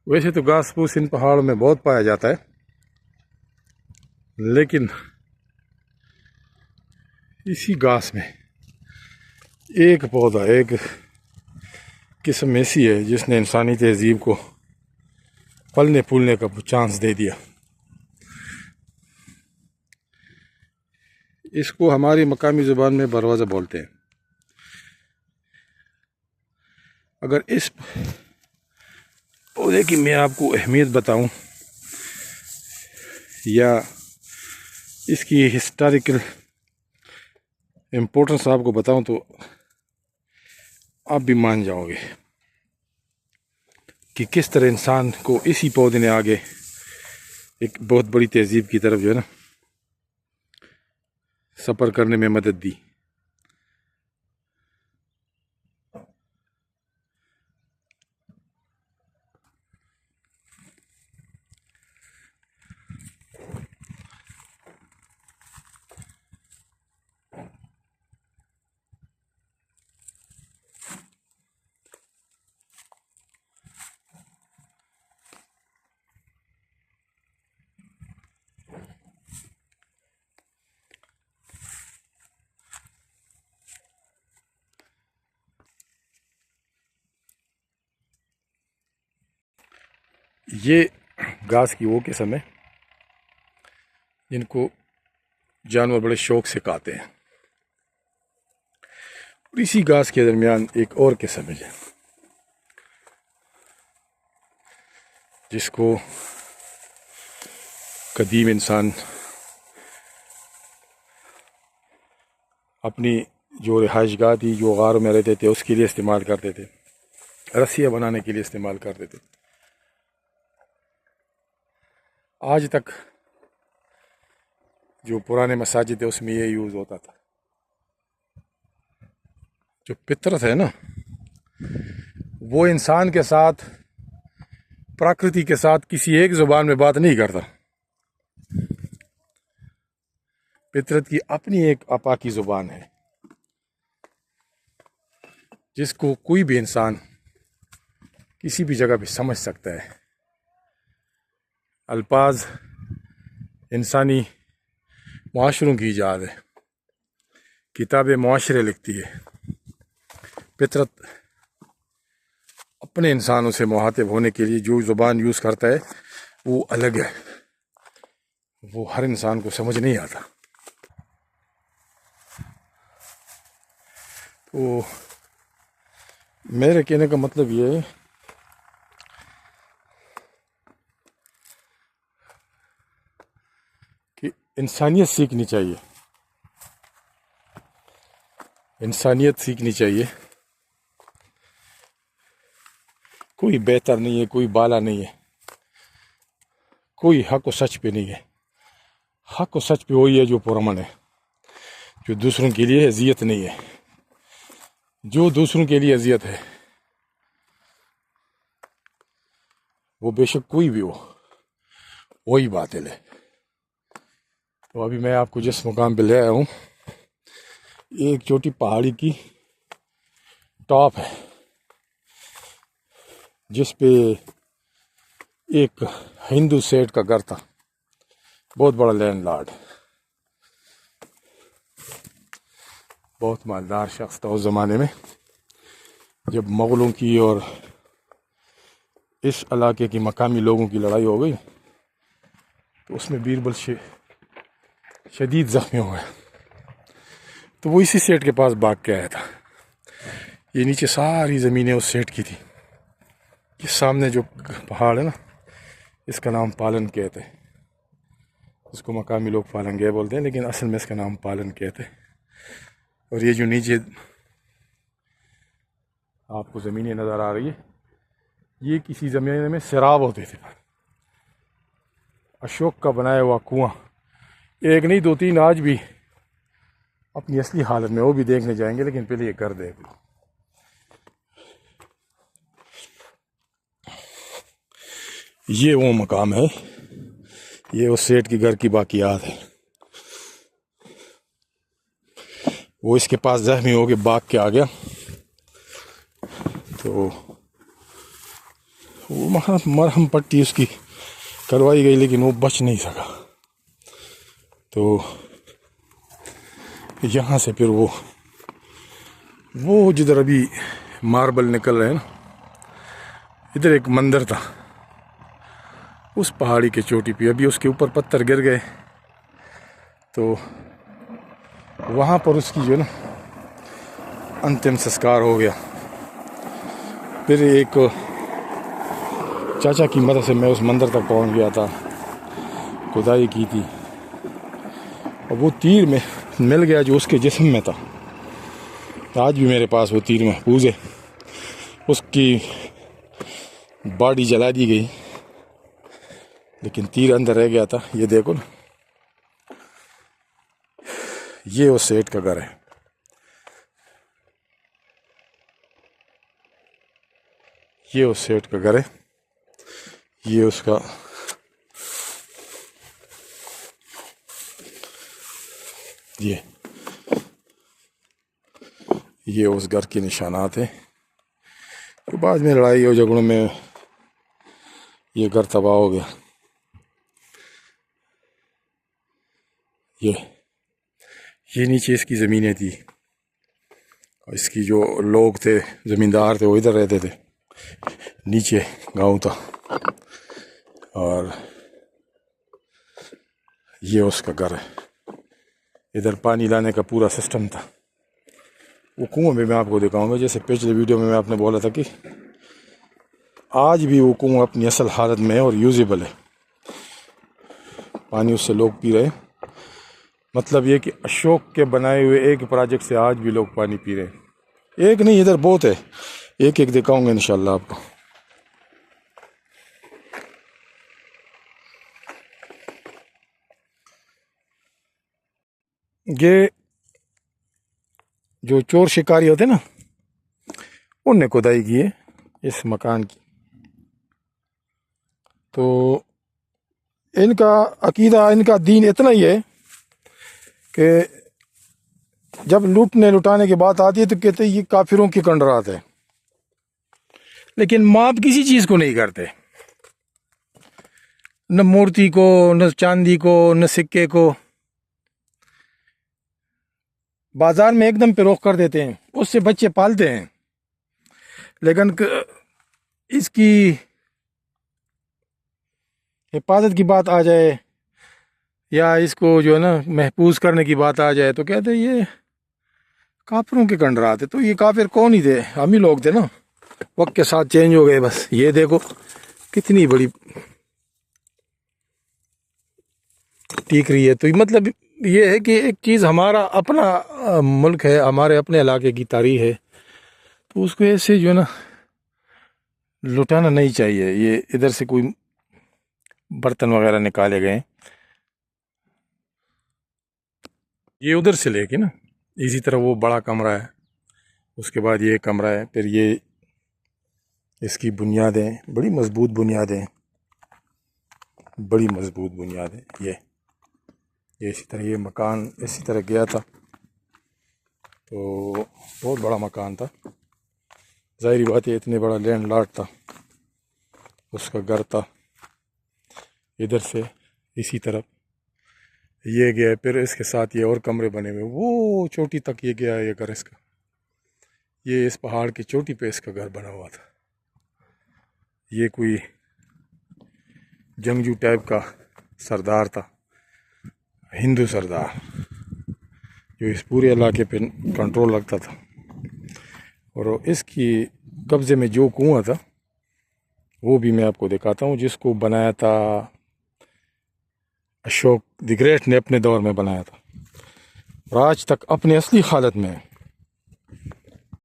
वैसे तो घास फूस इन पहाड़ों में बहुत पाया जाता है, लेकिन इसी घास में एक पौधा, एक किस्म ऐसी है जिसने इंसानी तहजीब को फलने फूलने का चांस दे दिया। इसको हमारी मकामी ज़ुबान में बरवाज़ा बोलते हैं। अगर इस पौधे की मैं आपको अहमियत बताऊं या इसकी हिस्टोरिकल इम्पोर्टेंस आपको बताऊं तो आप भी मान जाओगे कि किस तरह इंसान को इसी पौधे ने आगे एक बहुत बड़ी तहजीब की तरफ जो है ना सफ़र करने में मदद दी। ये घास की वो किस्म है जिनको जानवर बड़े शौक से खाते हैं। और इसी घास के दरमियान एक और किस्म है जिसको कदीम इंसान अपनी जो रिहाइशगाह थी, जो गारों में रहते थे, उसके लिए इस्तेमाल करते थे, रस्सियाँ बनाने के लिए इस्तेमाल करते थे। आज तक जो पुराने मसाजिद है उसमें ये यूज़ होता था। जो फितरत है ना, वो इंसान के साथ, प्रकृति के साथ किसी एक ज़ुबान में बात नहीं करता। फितरत की अपनी एक आपा की ज़ुबान है जिसको कोई भी इंसान किसी भी जगह पे समझ सकता है। अल्फाज इंसानी मुआशरों की ईजाद है, किताबें मुआशरे लिखती है। फितरत अपने इंसानों से मुखातिब होने के लिए जो ज़ुबान यूज़ करता है वो अलग है, वो हर इंसान को समझ नहीं आता। तो मेरे कहने का मतलब ये है कि इंसानियत सीखनी चाहिए, इंसानियत सीखनी चाहिए। कोई बेहतर नहीं है, कोई बाला नहीं है, कोई हक व सच पे नहीं है। हक व सच पे वही है जो पुरअमन है, जो दूसरों के लिए अजियत नहीं है। जो दूसरों के लिए अजियत है वो बेशक कोई भी हो, वही बातिल है। तो अभी मैं आपको जिस मुकाम पे ले आया हूँ, एक छोटी पहाड़ी की टॉप है जिस पे एक हिंदू सेठ का घर था, बहुत बड़ा लैंडलॉर्ड, बहुत मालदार शख्स था उस ज़माने में। जब मुग़लों की और इस इलाके की मकामी लोगों की लड़ाई हो गई तो उसमें बीरबल शदीद ज़ख्मी हो गया। तो वो इसी सेठ के पास भाग के आया था। ये नीचे सारी ज़मीनें उस सेठ की थी। ये सामने जो पहाड़ है ना, इसका नाम पालन कहते हैं। इसको मकामी लोग पालंगे बोलते हैं, लेकिन असल में इसका नाम पालन कहते हैं। और ये जो नीचे आपको ज़मीनें नज़र आ रही है, ये किसी ज़माने में सैराब होते थे। अशोक का बनाया हुआ कुआं, एक नहीं दो तीन आज भी अपनी असली हालत में, वो भी देखने जाएंगे, लेकिन पहले ये कर दे। ये वो मकाम है, ये उस सेठ के घर की बाकियात है। वो इसके पास जख्मी होके भाग के आ गया, तो वो मरहम पट्टी उसकी करवाई गई लेकिन वो बच नहीं सका। तो यहाँ से फिर वो जिधर अभी मार्बल निकल रहे हैं ना, इधर एक मंदिर था उस पहाड़ी के चोटी पे, अभी उसके ऊपर पत्थर गिर गए तो वहाँ पर उसकी जो ना अंतिम संस्कार हो गया। फिर एक चाचा की मदद से मैं उस मंदिर तक पहुँच गया था, खुदाई की थी और वो तीर में मिल गया जो उसके जिस्म में था। आज भी मेरे पास वो तीर महफूज है। उसकी बॉडी जला दी गई लेकिन तीर अंदर रह गया था। ये देखो ना, ये उस सेठ का घर है। ये उस सेठ का घर है, ये उसका ये उस घर के निशानात हैं। तो बाद में लड़ाई और झगड़ों में ये घर तबाह हो गया। ये नीचे इसकी ज़मीनें थी और इसकी जो लोग थे, ज़मींदार थे, वो इधर रहते थे। नीचे गांव था और ये उसका घर है। इधर पानी लाने का पूरा सिस्टम था। वो कुआं में मैं आपको दिखाऊंगा, जैसे पिछले वीडियो में मैं आपने बोला था कि आज भी वो कुआं अपनी असल हालत में है और यूजेबल है। पानी उससे लोग पी रहे। मतलब ये कि अशोक के बनाए हुए एक प्रोजेक्ट से आज भी लोग पानी पी रहे। एक नहीं, इधर बहुत है, एक एक दिखाऊंगा इंशाल्लाह आपको। ये जो चोर शिकारी होते ना, उनने खुदाई की है इस मकान की। तो इनका अकीदा, इनका दीन इतना ही है कि जब लूटने लुटाने की बात आती है तो कहते हैं ये काफिरों की कंडरात है, लेकिन माप किसी चीज़ को नहीं करते, न मूर्ति को, न चांदी को, न सिक्के को। बाजार में एकदम पे रोक कर देते हैं, उससे बच्चे पालते हैं। लेकिन इसकी हिफाजत की बात आ जाए या इसको जो है ना महफूज करने की बात आ जाए तो कहते हैं ये काफिरों के कंडरात है। तो ये काफिर कौन ही थे? हम ही लोग थे ना, वक्त के साथ चेंज हो गए बस। ये देखो कितनी बड़ी टीक रही है। तो मतलब ये है कि एक चीज़, हमारा अपना मुल्क है, हमारे अपने इलाके की तारीख है, तो उसको ऐसे जो है ना लुटाना नहीं चाहिए। ये इधर से कोई बर्तन वगैरह निकाले गए, ये उधर से लेके ना इसी तरह वो बड़ा कमरा है, उसके बाद ये कमरा है, फिर ये इसकी बुनियादें, बड़ी मजबूत बुनियादें, बड़ी मजबूत बुनियादें। ये इसी तरह ये मकान इसी तरह गया था, तो बहुत बड़ा मकान था। ज़ाहिरी बात है, इतने बड़ा लैंड लॉट था, उसका घर था। इधर से इसी तरफ ये गया, फिर इसके साथ ये और कमरे बने हुए, वो चोटी तक ये गया ये घर इसका। ये इस पहाड़ की चोटी पे इसका घर बना हुआ था। ये कोई जंगजू टाइप का सरदार था, हिंदू सरदार, जो इस पूरे इलाके पे कंट्रोल रखता था। और इसकी कब्ज़े में जो कुआं था वो भी मैं आपको दिखाता हूँ, जिसको बनाया था अशोक द ग्रेट ने, अपने दौर में बनाया था और आज तक अपने असली हालत में है।